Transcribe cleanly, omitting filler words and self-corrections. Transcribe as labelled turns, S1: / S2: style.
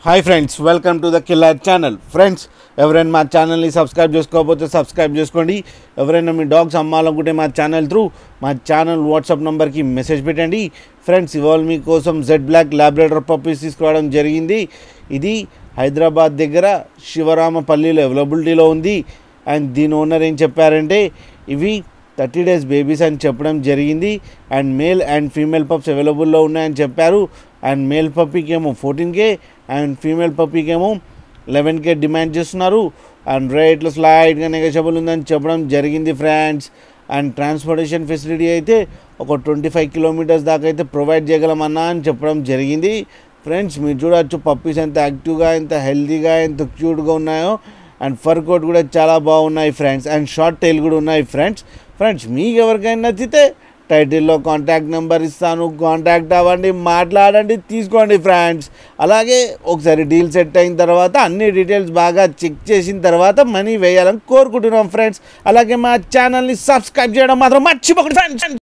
S1: Hi friends, welcome to the killer channel. Friends, ఎవరైనా మా ఛానల్ని సబ్స్క్రైబ్ చేసుకోకపోతే సబ్స్క్రైబ్ చేసుకోండి. ఎవరైనా మీ డాగ్స్ అమ్మాలనుకుంటే మా ఛానల్ త్రూ మా ఛానల్ వాట్సాప్ నెంబర్కి మెసేజ్ పెట్టండి. ఫ్రెండ్స్, ఇవాళ మీకోసం జెడ్ బ్లాక్ లాబ్రాడర్ పప్పీస్ తీసుకురావడం జరిగింది. ఇది హైదరాబాద్ దగ్గర శివరామపల్లిలో అవైలబిలిటీలో ఉంది. అండ్ దీని ఓనర్ ఏం చెప్పారంటే ఇవి 30 days బేబీస్ అని చెప్పడం జరిగింది. And male and female pups అవైలబుల్లో ఉన్నాయని చెప్పారు. అండ్ మేల్ పప్పీకి ఏమో 14K అండ్ ఫీమేల్ పప్పీకి ఏమో 11K డిమాండ్ చేస్తున్నారు. అండ్ రేట్లు స్లైడ్గా నెగోషియబుల్ ఉందని చెప్పడం జరిగింది ఫ్రెండ్స్. అండ్ ట్రాన్స్పోర్టేషన్ ఫెసిలిటీ అయితే ఒక 25 kilometers దాకా అయితే ప్రొవైడ్ చేయగలమన్నా అని చెప్పడం జరిగింది. ఫ్రెండ్స్, మీరు చూడవచ్చు పప్పీస్ ఎంత యాక్టివ్గా, ఎంత హెల్తీగా, ఎంత క్యూట్గా ఉన్నాయో. అండ్ ఫర్ కోట్ కూడా చాలా బాగున్నాయి ఫ్రెండ్స్. అండ్ షార్ట్ టైల్ కూడా ఉన్నాయి ఫ్రెండ్స్ మీకు ఎవరికైనా నచ్చితే టైటిల్లో కాంటాక్ట్ నెంబర్ ఇస్తాను, కాంటాక్ట్ అవ్వండి, మాట్లాడండి, తీసుకోండి ఫ్రెండ్స్. అలాగే ఒకసారి డీల్ సెట్ అయిన తర్వాత అన్ని డీటెయిల్స్ బాగా చెక్ చేసిన తర్వాత మనీ వేయాలని కోరుకుంటున్నాం ఫ్రెండ్స్. అలాగే మా ఛానల్ని సబ్స్క్రైబ్ చేయడం మాత్రం మర్చిపోకండి ఫ్రెండ్స్.